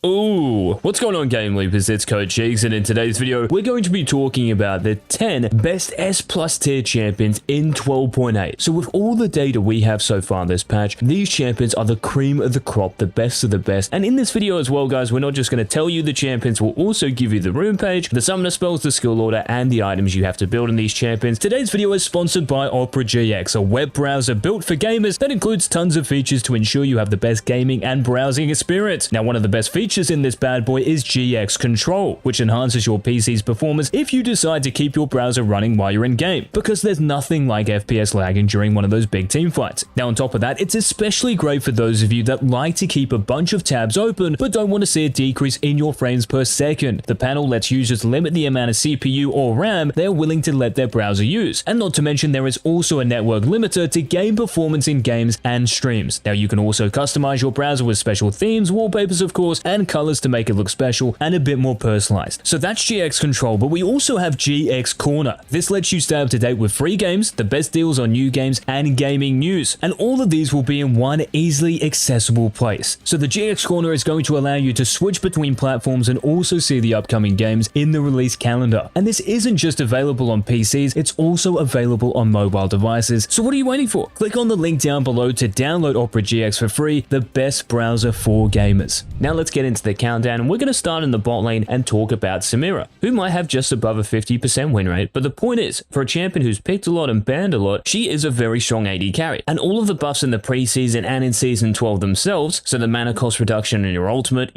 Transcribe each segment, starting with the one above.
Ooh, what's going on, GameLeapers? It's Coach Cheeks, and in today's video, we're going to be talking about the 10 best S+ tier champions in 12.8. So with all the data we have so far in this patch, these champions are the cream of the crop, the best of the best. And in this video as well, guys, we're not just going to tell you the champions, we'll also give you the rune page, the summoner spells, the skill order, and the items you have to build in these champions. Today's video is sponsored by Opera GX, a web browser built for gamers that includes tons of features to ensure you have the best gaming and browsing experience. Now, one of the best features in this bad boy is GX Control, which enhances your PC's performance if you decide to keep your browser running while you're in game, because there's nothing like FPS lagging during one of those big team fights. Now, on top of that, it's especially great for those of you that like to keep a bunch of tabs open but don't want to see a decrease in your frames per second. The panel lets users limit the amount of CPU or RAM they're willing to let their browser use, and not to mention there is also a network limiter to game performance in games and streams. Now, you can also customize your browser with special themes, wallpapers of course, and colors to make it look special and a bit more personalized. So that's GX Control, but we also have GX Corner. This lets you stay up to date with free games, the best deals on new games, and gaming news. And all of these will be in one easily accessible place. So the GX Corner is going to allow you to switch between platforms and also see the upcoming games in the release calendar. And this isn't just available on PCs, it's also available on mobile devices. So what are you waiting for? Click on the link down below to download Opera GX for free, the best browser for gamers. Now let's get into the countdown, and we're going to start in the bot lane and talk about Samira, who might have just above a 50% win rate, but the point is, for a champion who's picked a lot and banned a lot, she is a very strong AD carry, and all of the buffs in the preseason and in Season 12 themselves, so the mana cost reduction in your ultimate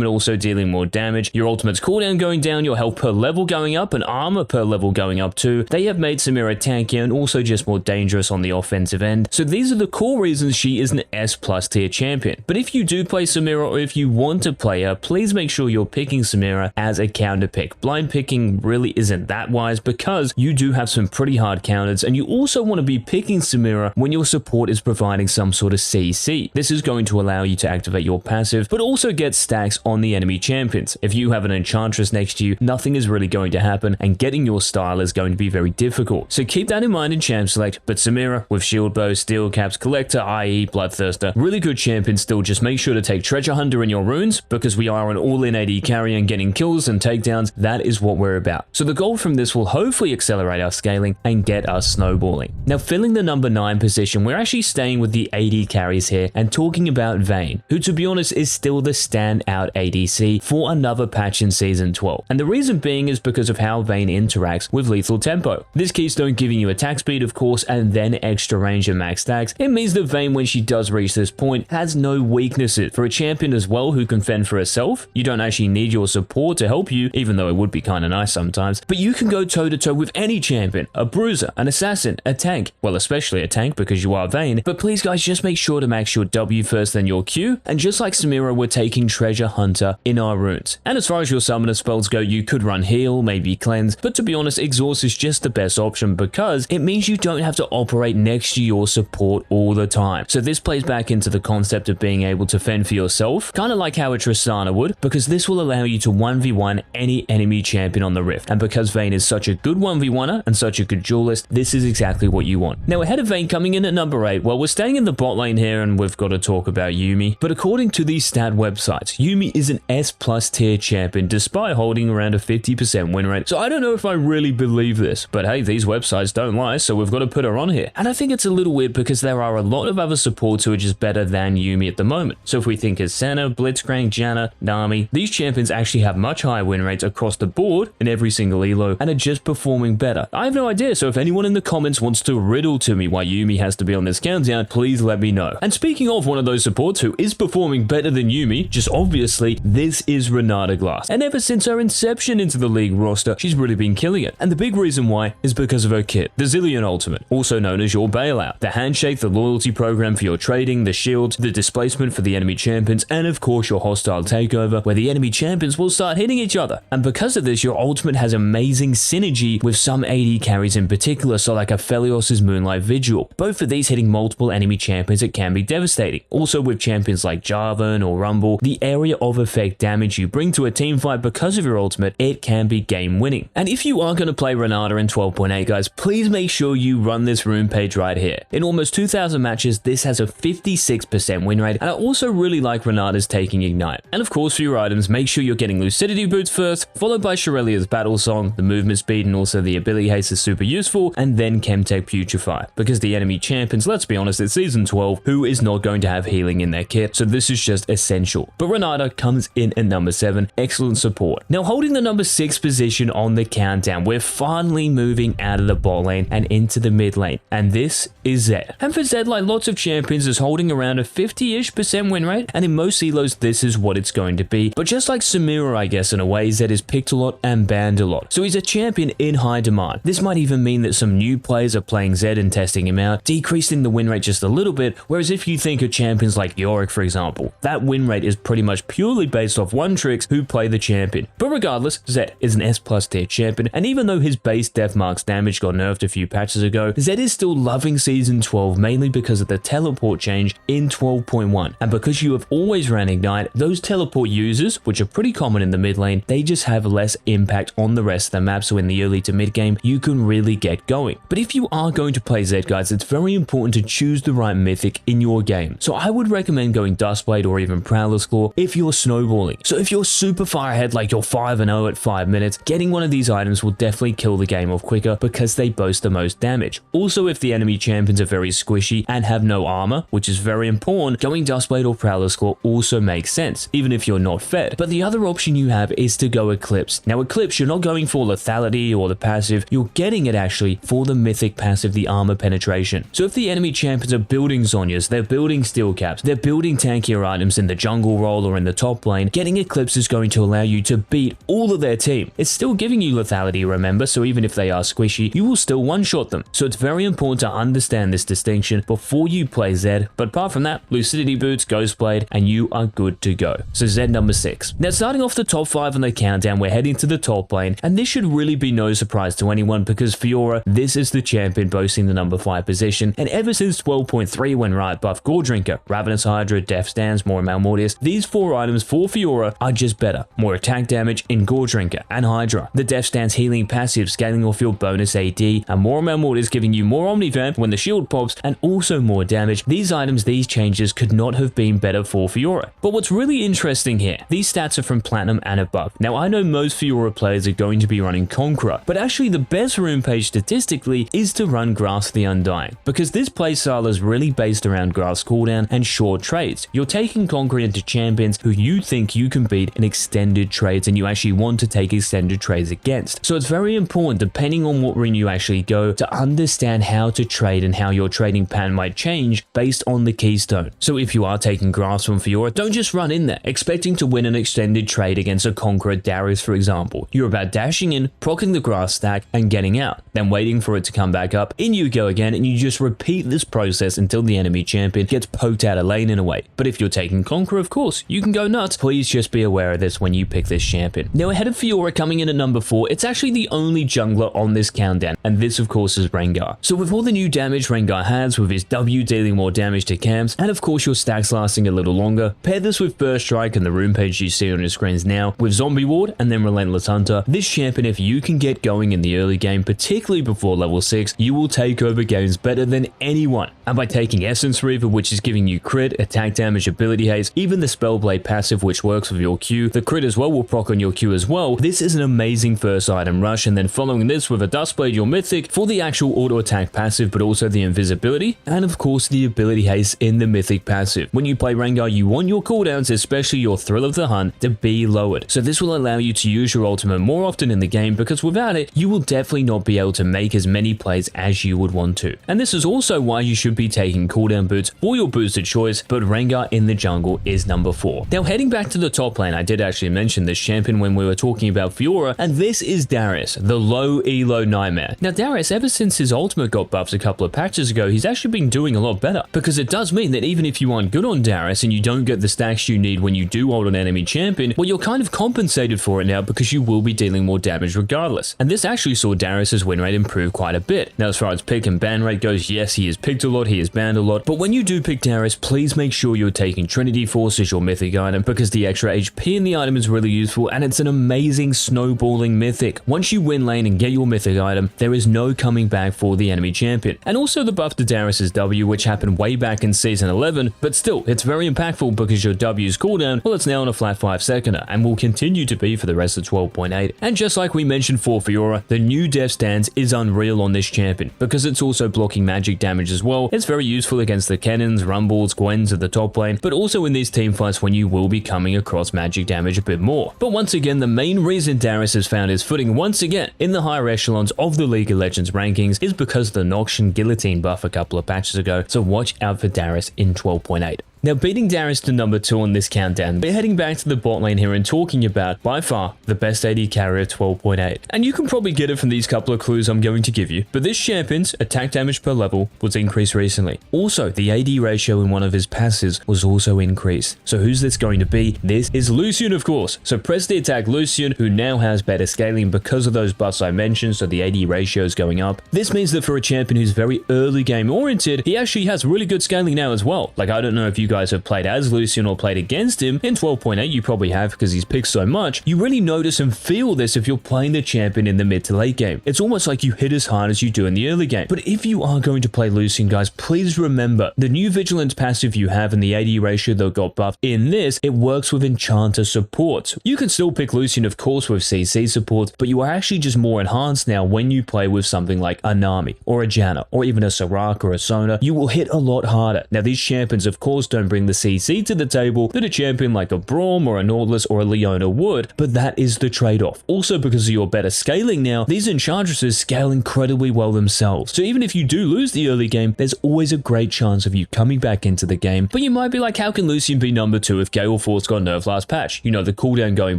also dealing more damage, your ultimate's cooldown going down, your health per level going up, and armor per level going up too, they have made Samira tankier and also just more dangerous on the offensive end. So these are the core reasons she is an S+ tier champion. But if you do play Samira, or if you want to play her, please make sure you're picking Samira as a counter pick. Blind picking really isn't that wise because you do have some pretty hard counters, and you also want to be picking Samira when your support is providing some sort of CC. This is going to allow you to activate your passive, but also get stacks on the enemy champions. If you have an enchantress next to you, nothing is really going to happen, and getting your style is going to be very difficult. So keep that in mind in champ select, but Samira with shield bow, steel caps, collector, i.e. bloodthirster, really good champion still. Just make sure to take treasure hunter in your runes, because we are an all-in AD carry and getting kills and takedowns. That is what we're about. So the goal from this will hopefully accelerate our scaling and get us snowballing. Now, filling the number 9 position, we're actually staying with the AD carries here and talking about Vayne, who to be honest is still the standout ADC for another patch in Season 12. And the reason being is because of how Vayne interacts with lethal tempo. This keystone giving you attack speed of course, and then extra range and max stacks. It means that Vayne, when she does reach this point, has no weaknesses. For a champion as well who can fend for herself, you don't actually need your support to help you, even though it would be kind of nice sometimes, but you can go toe to toe with any champion, a bruiser, an assassin, a tank, well especially a tank because you are Vayne. But please guys, just make sure to max your W first, then your Q, and just like Samira, we're taking treasure hunter in our runes. And as far as your summoner spells go, you could run heal, maybe cleanse, but to be honest, exhaust is just the best option because it means you don't have to operate next to your support all the time. So this plays back into the concept of being able to fend for yourself, kind of like how a Tristana would, because this will allow you to 1v1 any enemy champion on the Rift. And because Vayne is such a good 1v1er and such a good duelist, this is exactly what you want. Now, ahead of Vayne coming in at number 8, well, we're staying in the bot lane here and we've got to talk about Yuumi. But according to these stat websites, Yuumi is an S+ tier champion despite holding around a 50% win rate. So I don't know if I really believe this, but hey, these websites don't lie, so we've got to put her on here. And I think it's a little weird because there are a lot of other supports who are just better than Yuumi at the moment. So if we think of Senna, Blitzcrank, Janna, Nami, these champions actually have much higher win rates across the board in every single elo and are just performing better. I have no idea, so if anyone in the comments wants to riddle to me why Yuumi has to be on this countdown, please let me know. And speaking of one of those supports who is performing better than Yuumi, just obviously, this is Renata Glass. And ever since her inception into the league roster, she's really been killing it. And the big reason why is because of her kit, the Zillion Ultimate, also known as your bailout, the handshake, the loyalty program for your trading, the shield, the displacement for the enemy champions, and of course your hostile takeover, where the enemy champions will start hitting each other. And because of this, your ultimate has amazing synergy with some AD carries in particular, so like Aphelios' Moonlight Vigil. Both of these hitting multiple enemy champions, it can be devastating. Also with champions like Jarvan or Rumble, the area of effect damage you bring to a team fight because of your ultimate, it can be game winning. And if you are going to play Renata in 12.8 guys, please make sure you run this rune page right here. In almost 2,000 matches, this has a 56% win rate, and I also really like Renata's taking Ignite. And of course for your your items, make sure you're getting Lucidity Boots first, followed by Shirelia's Battle Song. The movement speed and also the ability haste is super useful, and then Chemtech Putrefy. Because the enemy champions, let's be honest, it's Season 12, who is not going to have healing in their kit, so this is just essential. But Renata comes in at number 7, excellent support. Now holding the number 6 position on the countdown, we're finally moving out of the bot lane and into the mid lane, and this is Zed. And for Zed, like lots of champions, is holding around a 50-ish% win rate, and in most elos this is what it's going to be. But just like Samira, I guess in a way, Zed is picked a lot and banned a lot, so he's a champion in high demand. This might even mean that some new players are playing Zed and testing him out, decreasing the win rate just a little bit, whereas if you think of champions like Yorick, for example, that win rate is pretty much purely based off one tricks who play the champion. But regardless, Zed is an S+ tier champion, and even though his base death marks damage got nerfed a few patches ago, Zed is still loving Season 12 mainly because of the teleport change in 12.1, and because you have always ran Ignite, those teleport users, which are pretty common in the mid lane, they just have less impact on the rest of the map, so in the early to mid game, you can really get going. But if you are going to play Zed, guys, it's very important to choose the right mythic in your game. So I would recommend going Duskblade or even Prowler's Claw if you're snowballing. So if you're super far ahead, like you're 5-0 at 5 minutes, getting one of these items will definitely kill the game off quicker because they boast the most damage. Also, if the enemy champions are very squishy and have no armor, which is very important, going Duskblade or Prowler's Claw also makes sense, even if you're not fed. But the other option you have is to go Eclipse. Now Eclipse, you're not going for lethality or the passive, you're getting it actually for the mythic passive, the armor penetration. So if the enemy champions are building Zhonya's, they're building steel caps, they're building tankier items in the jungle role or in the top lane, getting Eclipse is going to allow you to beat all of their team. It's still giving you lethality, remember, so even if they are squishy, you will still one-shot them. So it's very important to understand this distinction before you play Zed, but apart from that, Lucidity Boots, Ghostblade, and you are good to go. So Zed number 6. Now starting off the top 5 on the countdown, we're heading to the top lane, and this should really be no surprise to anyone because Fiora, this is the champion boasting the number 5 position, and ever since 12.3 when Riot buffed Gore Drinker, Ravenous Hydra, Death Stands, more Malmortius, these 4 items for Fiora are just better. More attack damage in Gore Drinker and Hydra, the Death Stands healing passive, scaling off your bonus AD, and more Malmortius giving you more Omnivamp when the shield pops, and also more damage. These items, these changes could not have been better for Fiora. But what's really interesting here, these stats are from Platinum and above. Now I know most Fiora players are going to be running Conqueror, but actually the best rune page statistically is to run Grasp the Undying, because this playstyle is really based around Grasp cooldown and short trades. You're taking Conqueror into champions who you think you can beat in extended trades and you actually want to take extended trades against. So it's very important, depending on what rune you actually go, to understand how to trade and how your trading pattern might change based on the keystone. So if you are taking Grasp from Fiora, don't just run in there expecting to win an extended trade against a Conqueror Darius, for example. You're about dashing in, proccing the Grasp stack, and getting out, then waiting for it to come back up, in you go again, and you just repeat this process until the enemy champion gets poked out of lane in a way. But if you're taking Conqueror, of course, you can go nuts. Please just be aware of this when you pick this champion. Now ahead of Fiora coming in at number 4, it's actually the only jungler on this countdown, and this of course is Rengar. So with all the new damage Rengar has, with his W dealing more damage to camps, and of course your stacks lasting a little longer, pair this with Burst Strike and the rune page you see on your screens now, with Zombie Ward and then Relentless Hunter, this champion, if you can get going in the early game, particularly before level 6, you will take over games better than anyone. And by taking Essence Reaver, which is giving you crit, attack damage, ability haste, even the Spellblade passive which works with your Q, the crit as well will proc on your Q as well, this is an amazing first item rush, and then following this with a Duskblade, your mythic, for the actual auto attack passive but also the invisibility, and of course the ability haste in the mythic passive. When you play Rengar, you want your cooldowns, especially your Thrill of the Hunt, to be lowered. So this will allow you to use your ultimate more often in the game, because without it, you will definitely not be able to make as many plays as you would want to. And this is also why you should be taking cooldown boots for your boosted choice, but Rengar in the jungle is number 4. Now heading back to the top lane, I did actually mention this champion when we were talking about Fiora, and this is Darius, the low elo nightmare. Now Darius, ever since his ultimate got buffed a couple of patches ago, he's actually been doing a lot better, because it does mean that even if you aren't good on Darius and you don't get the stacks you need when you do ult an enemy champion, well, you're kind of compensated for it now because you will be dealing more damage regardless. And this actually saw Darius's win rate improve quite a bit. Now as far as pick and ban rate goes, yes, he is picked a lot, he is banned a lot, but when you do pick Darius, please make sure you're taking Trinity Force as your mythic item, because the extra HP in the item is really useful, and it's an amazing snowballing mythic. Once you win lane and get your mythic item, there is no coming back for the enemy champion. And also the buff to Darius's W, which happened way back in season 11, but still, it's very impactful because your W's cooldown, well, it's now on a flat 5-seconder and will continue to be for the rest of 12.8. And just like we mentioned for Fiora, the new def stance is unreal on this champion because it's also blocking magic damage as well. It's very useful against the Cannons, Rumbles, Gwens at the top lane, but also in these team fights when you will be coming across magic damage a bit more. But once again, the main reason Darius has found his footing once again in the higher echelons of the League of Legends rankings is because of the Noxian Guillotine buff a couple of patches ago, so watch out for Darius in 12.8. Now, beating Darius to number 2 on this countdown, we're heading back to the bot lane here and talking about, by far, the best AD carry of 12.8. And you can probably get it from these couple of clues I'm going to give you, but this champion's attack damage per level was increased recently. Also, the AD ratio in one of his passes was also increased. So who's this going to be? This is Lucian, of course. So press the attack Lucian, who now has better scaling because of those buffs I mentioned, so the AD ratio is going up. This means that for a champion who's very early game oriented, he actually has really good scaling now as well. Like, I don't know if you guys have played as Lucian or played against him. In 12.8, you probably have because he's picked so much. You really notice and feel this if you're playing the champion in the mid to late game. It's almost like you hit as hard as you do in the early game. But if you are going to play Lucian, guys, please remember the new Vigilance passive you have and the AD ratio that got buffed in this, it works with Enchanter support. You can still pick Lucian, of course, with CC support, but you are actually just more enhanced now when you play with something like a Nami or a Janna or even a Soraka or a Sona. You will hit a lot harder. Now, these champions, of course, don't bring the CC to the table that a champion like a Braum or a Nautilus or a Leona would, but that is the trade-off. Also, because of your better scaling now, these Enchantresses scale incredibly well themselves. So even if you do lose the early game, there's always a great chance of you coming back into the game. But you might be like, how can Lucian be number 2 if Gale Force got nerfed last patch? You know, the cooldown going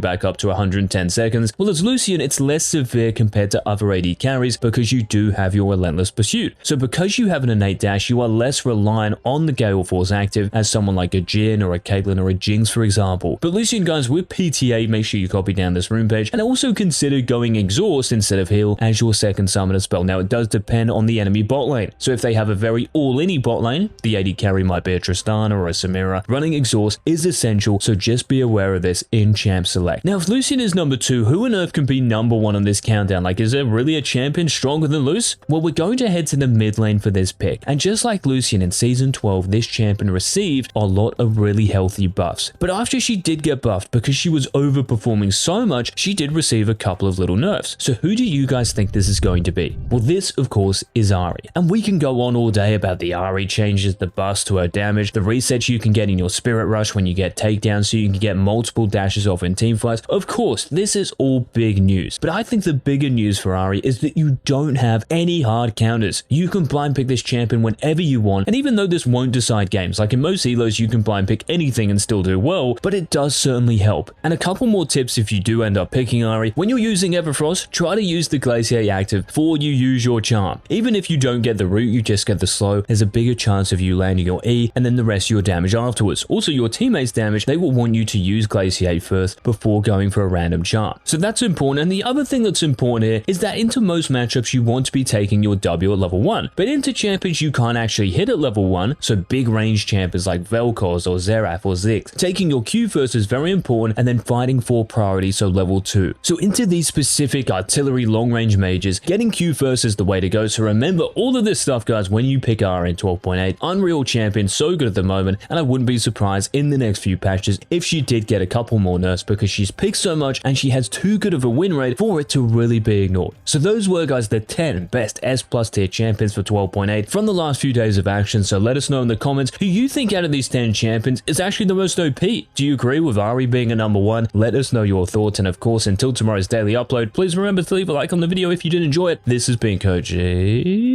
back up to 110 seconds. Well, as Lucian, it's less severe compared to other AD carries because you do have your Relentless Pursuit. So because you have an innate dash, you are less reliant on the Gale Force active as someone like a Jhin or a Caitlyn or a Jinx, for example. But Lucian, guys, with PTA, make sure you copy down this rune page and also consider going Exhaust instead of Heal as your second summoner spell. Now, it does depend on the enemy bot lane. So if they have a very all-in bot lane, the AD carry might be a Tristana or a Samira. Running Exhaust is essential, so just be aware of this in Champ Select. Now, if Lucian is number 2, who on earth can be number 1 on this countdown? Like, is there really a champion stronger than Luce? Well, we're going to head to the mid lane for this pick. And just like Lucian in Season 12, this champion received a lot of really healthy buffs. But after she did get buffed, because she was overperforming so much, she did receive a couple of little nerfs. So who do you guys think this is going to be? Well, this, of course, is Ahri. And we can go on all day about the Ahri changes, the buffs to her damage, the resets you can get in your Spirit Rush when you get takedowns so you can get multiple dashes off in teamfights. Of course, this is all big news. But I think the bigger news for Ahri is that you don't have any hard counters. You can blind pick this champion whenever you want, and even though this won't decide games, like in most elos you can blind pick anything and still do well, but it does certainly help. And a couple more tips if you do end up picking Ahri. When you're using Everfrost, try to use the Glacier active before you use your charm. Even if you don't get the root, you just get the slow, there's a bigger chance of you landing your E and then the rest of your damage afterwards. Also, your teammates' damage, they will want you to use Glaciate first before going for a random charm. So that's important. And the other thing that's important here is that into most matchups you want to be taking your W at level 1, but into champions you can't actually hit at level 1, so big range champions like Vel'Koz or Xerath or Ziggs, taking your Q first is very important, and then fighting for priority, so level 2. So into these specific artillery long range mages, getting Q first is the way to go. So remember all of this stuff, guys, when you pick R in 12.8. Unreal champion, so good at the moment, and I wouldn't be surprised in the next few patches if she did get a couple more nerfs because she's picked so much and she has too good of a win rate for it to really be ignored. So those were, guys, the 10 best S+ tier champions for 12.8 from the last few days of action. So let us know in the comments who you think out of these 10 champions is actually the most OP. Do you agree with Ahri being a number 1? Let us know your thoughts, and of course, until tomorrow's daily upload, please remember to leave a like on the video if you did enjoy it. This has been Coach G.